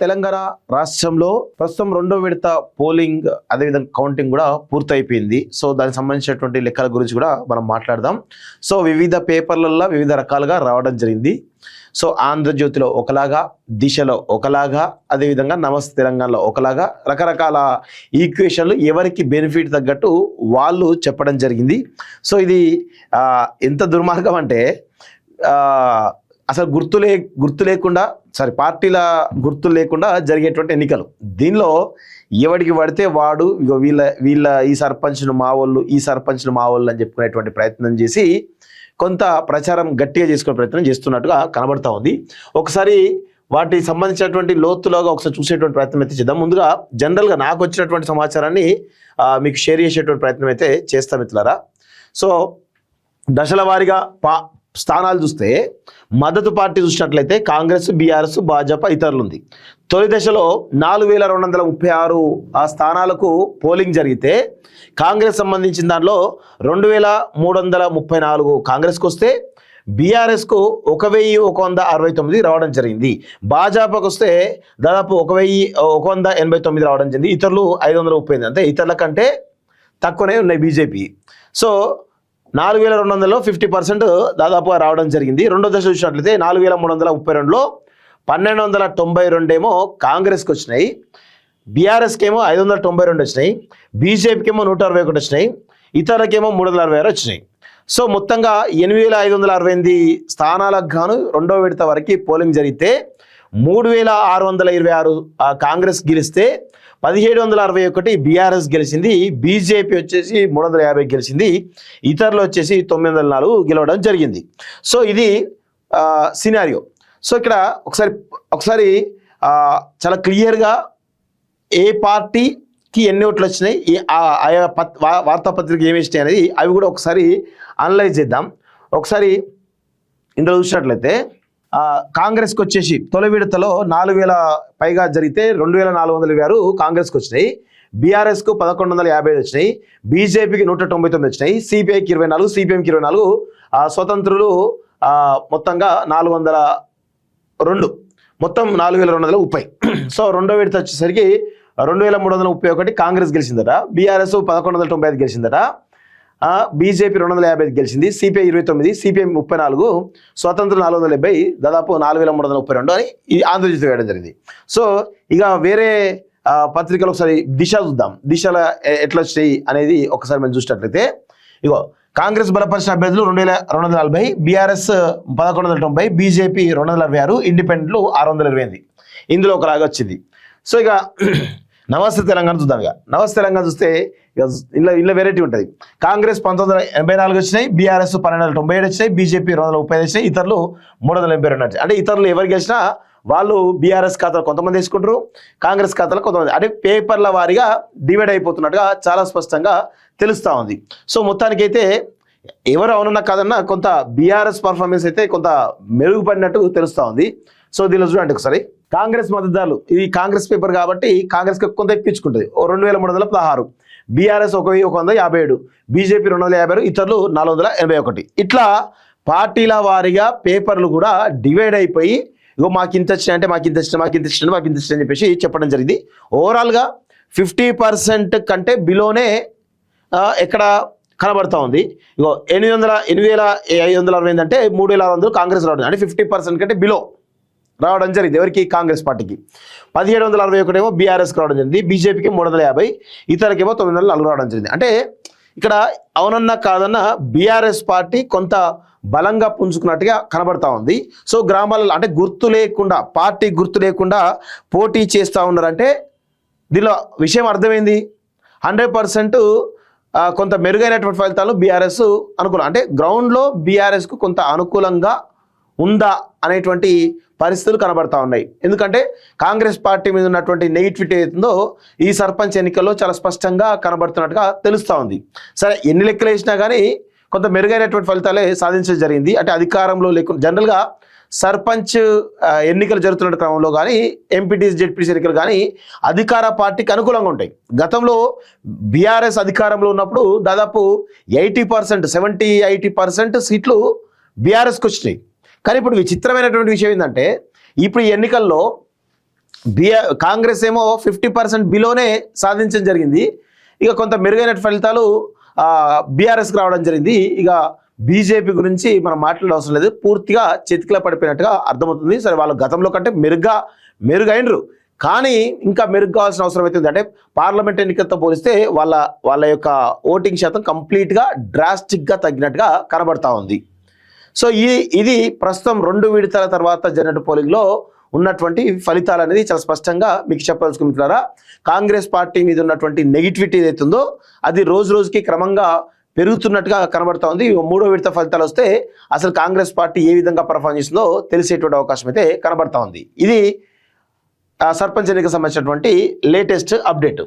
తెలంగాణ రాష్ట్రంలో ప్రస్తుతం రెండో విడత పోలింగ్ అదేవిధంగా కౌంటింగ్ కూడా పూర్తయిపోయింది. సో దానికి సంబంధించినటువంటి లెక్కల గురించి కూడా మనం మాట్లాడదాం. సో వివిధ పేపర్లలో వివిధ రకాలుగా రావడం జరిగింది. సో ఆంధ్రజ్యోతిలో ఒకలాగా, దిశలో ఒకలాగా, అదేవిధంగా నమస్తే తెలంగాణలో ఒకలాగా రకరకాల ఈక్వేషన్లు ఎవరికి బెనిఫిట్ తగ్గట్టు వాళ్ళు చెప్పడం జరిగింది. సో ఇది ఎంత దుర్మార్గం అంటే అసలు గుర్తు లేకుండా పార్టీల గుర్తు లేకుండా జరిగేటువంటి ఎన్నికలు. దీనిలో ఎవడికి పడితే వాడు వీళ్ళ ఈ సర్పంచ్ను మా వాళ్ళు, ఈ సర్పంచ్ను మా వాళ్ళు అని చెప్పుకునేటువంటి ప్రయత్నం చేసి కొంత ప్రచారం గట్టిగా చేసుకునే ప్రయత్నం చేస్తున్నట్టుగా కనబడతా ఉంది. ఒకసారి వాటికి సంబంధించినటువంటి లోతులోగా ఒకసారి చూసేటువంటి ప్రయత్నం అయితే చేద్దాం. ముందుగా జనరల్గా నాకు వచ్చినటువంటి సమాచారాన్ని మీకు షేర్ చేసేటువంటి ప్రయత్నం అయితే చేస్తాం మిత్రులారా. సో దశల వారీగా స్థానాలు చూస్తే మద్దతు పార్టీ చూసినట్లయితే కాంగ్రెస్, బీఆర్ఎస్, భాజపా, ఇతరులు ఉంది. తొలి దశలో 4236 ఆ స్థానాలకు పోలింగ్ జరిగితే కాంగ్రెస్ సంబంధించిన దాంట్లో 2334 కాంగ్రెస్కి వస్తే బీఆర్ఎస్కు 1169 రావడం జరిగింది. భాజపాకు వస్తే దాదాపు 1189 రావడం జరిగింది. ఇతరులు 530. అంటే ఇతరుల కంటే తక్కువనే ఉన్నాయి బీజేపీ. సో 4200లో 50% దాదాపుగా రావడం జరిగింది. రెండో దశ చూసినట్లయితే 4332లో 1292 ఏమో కాంగ్రెస్కి వచ్చినాయి, బీఆర్ఎస్కి ఏమో 592 వచ్చినాయి, బీజేపీకి ఏమో 161 వచ్చినాయి, ఇతరులకేమో 366 వచ్చినాయి. సో మొత్తంగా 8568 స్థానాలకు గాను రెండో విడత వరకు పోలింగ్ జరిగితే 3626 కాంగ్రెస్ గెలిస్తే 1761 బీఆర్ఎస్ గెలిచింది, బీజేపీ వచ్చేసి 350 గెలిచింది, ఇతరులు వచ్చేసి 904 గెలవడం జరిగింది. సో ఇది సినారియో. సో ఇక్కడ ఒకసారి చాలా క్లియర్గా ఏ పార్టీకి ఎన్ని ఓట్లు వచ్చినాయి, ఆయా వార్తాపత్రిక ఏమి ఇచ్చినాయి అనేది అవి కూడా ఒకసారి అనలైజ్ చేద్దాం. ఒకసారి ఇందులో చూసినట్లయితే కాంగ్రెస్కి వచ్చేసి తొలి విడతలో 4000 పైగా జరిగితే 2426 కాంగ్రెస్కి వచ్చినాయి, బీఆర్ఎస్కు 1155 వచ్చినాయి, బీజేపీకి 199 వచ్చినాయి, సిపిఐకి 24, సిపిఎంకి 24, స్వతంత్రులు మొత్తంగా 402, మొత్తం 4230. సో రెండో విడత వచ్చేసరికి 2331 కాంగ్రెస్ గెలిచిందట, బీఆర్ఎస్ 1195 గెలిచిందట, బీజేపీ 255 గెలిచింది, సిపిఐ 29, సిపిఎం 34, స్వతంత్ర 470, దాదాపు 4332 అని ఈ ఆంధ్రజ్యోతి వేయడం జరిగింది. సో ఇక వేరే పత్రికలు ఒకసారి దిశ చూద్దాం. దిశలో ఎట్లా వచ్చాయి అనేది ఒకసారి మనం చూసినట్లయితే ఇగో కాంగ్రెస్ బలపరిచిన అభ్యర్థులు 2240, బీఆర్ఎస్ 1190, బీజేపీ 266, ఇండిపెండెంట్లు 628. ఇందులో ఒకలాగా వచ్చింది. సో ఇక నమస్తే తెలంగాణ చూద్దాం. ఇక నమస్తే తెలంగాణ చూస్తే ఇందులో వెరైటీ ఉంటుంది. కాంగ్రెస్ 1984 వచ్చినాయి, బీఆర్ఎస్ 1297 వచ్చినాయి, బీజేపీ 235 వచ్చినాయి, ఇతరులు 382 వచ్చినాయి. అంటే ఇతరులు ఎవరు గెలిచినా వాళ్ళు బీఆర్ఎస్ ఖాతాలు కొంతమంది తీసుకుంటారు, కాంగ్రెస్ ఖాతాలు కొంతమంది, అంటే పేపర్ల వారీగా డివైడ్ అయిపోతున్నట్టుగా చాలా స్పష్టంగా తెలుస్తూ ఉంది. సో మొత్తానికైతే ఎవరు అవునన్నా కాదన్నా కొంత బీఆర్ఎస్ పర్ఫార్మెన్స్ అయితే కొంత మెరుగుపడినట్టు తెలుస్తూ ఉంది. సో దీనిలో చూడండి ఒకసారి కాంగ్రెస్ మద్దతుదారులు, ఇది కాంగ్రెస్ పేపర్ కాబట్టి కాంగ్రెస్కి కొంత ఎక్కించుకుంటుంది, 2316, బీఆర్ఎస్ 1157, బీజేపీ 252, ఇతరులు 481. ఇట్లా పార్టీల వారీగా పేపర్లు కూడా డివైడ్ అయిపోయి ఇగో మాకు ఇంత వచ్చినాయి అంటే మాకు ఇంత వచ్చినాయి, మాకు ఇంత వచ్చినాయి, మాకు ఇంత వచ్చినాయి అని చెప్పేసి చెప్పడం జరిగింది. ఓవరాల్గా 50% కంటే బిలోనే ఎక్కడ కనబడతా ఉంది. ఇగో 8560 అంటే 3600 కాంగ్రెస్ రావడం, అంటే 50% కంటే బిలో రావడం జరిగింది. ఎవరికి? కాంగ్రెస్ పార్టీకి. 1761 ఏమో బీఆర్ఎస్కి రావడం జరిగింది, బీజేపీకి 350, ఇతరులకేమో 904 రావడం జరిగింది. అంటే ఇక్కడ అవునన్నా కాదన్నా బీఆర్ఎస్ పార్టీ కొంత బలంగా పుంజుకున్నట్టుగా కనబడతా ఉంది. సో గ్రామాలలో అంటే గుర్తు లేకుండా, పార్టీ గుర్తు లేకుండా పోటీ చేస్తూ ఉన్నారంటే దీనిలో విషయం అర్థమైంది. 100% కొంత మెరుగైనటువంటి ఫలితాలు బీఆర్ఎస్ అనుకూలం, అంటే గ్రౌండ్లో బీఆర్ఎస్కు కొంత అనుకూలంగా ఉందా అనేటువంటి పరిస్థితులు కనబడతా ఉన్నాయి. ఎందుకంటే కాంగ్రెస్ పార్టీ మీద ఉన్నటువంటి నెగిటివిటీ అవుతుందో ఈ సర్పంచ్ ఎన్నికల్లో చాలా స్పష్టంగా కనబడుతున్నట్టుగా తెలుస్తూ ఉంది. సరే ఎన్ని లెక్కలు వేసినా కానీ కొంత మెరుగైనటువంటి ఫలితాలే సాధించడం జరిగింది. అంటే అధికారంలో లేకుండా జనరల్గా సర్పంచ్ ఎన్నికలు జరుగుతున్న క్రమంలో కానీ ఎంపీటీసీ, జెడ్పీటీసీ ఎన్నికలు కానీ అధికార పార్టీకి అనుకూలంగా ఉంటాయి. గతంలో బీఆర్ఎస్ అధికారంలో ఉన్నప్పుడు దాదాపు 70-80% సీట్లు బీఆర్ఎస్కి వచ్చినాయి. కానీ ఇప్పుడు విచిత్రమైనటువంటి విషయం ఏంటంటే ఇప్పుడు ఈ ఎన్నికల్లో కాంగ్రెస్ ఏమో 50% బిలోనే సాధించడం జరిగింది. ఇక కొంత మెరుగైన ఫలితాలు బీఆర్ఎస్కి రావడం జరిగింది. ఇక బీజేపీ గురించి మనం మాట్లాడే అవసరం లేదు, పూర్తిగా చేతికిలా పడిపోయినట్టుగా అర్థమవుతుంది. సరే, వాళ్ళు గతంలో కంటే మెరుగైనరు, కానీ ఇంకా మెరుగు కావాల్సిన అవసరం అవుతుంది. అంటే పార్లమెంట్ ఎన్నికలతో పోలిస్తే వాళ్ళ యొక్క ఓటింగ్ శాతం కంప్లీట్గా డ్రాస్టిక్గా తగ్గినట్టుగా కనబడతా ఉంది. సో ఇది ప్రస్తుతం 2 విడతల తర్వాత జరిగిన పోలింగ్లో ఉన్నటువంటి ఫలితాలు అనేది చాలా స్పష్టంగా మీకు చెప్పదలుచుకుంటున్నారా. కాంగ్రెస్ పార్టీ మీద ఉన్నటువంటి నెగిటివిటీ ఏదైతుందో అది రోజు రోజుకి క్రమంగా పెరుగుతున్నట్టుగా కనబడతా ఉంది. 3వ విడత ఫలితాలు వస్తే అసలు కాంగ్రెస్ పార్టీ ఏ విధంగా పర్ఫార్మ్ చేస్తుందో తెలిసేటువంటి అవకాశం అయితే కనబడతా ఉంది. ఇది సర్పంచ్ ఎన్నికకు సంబంధించినటువంటి లేటెస్ట్ అప్డేట్.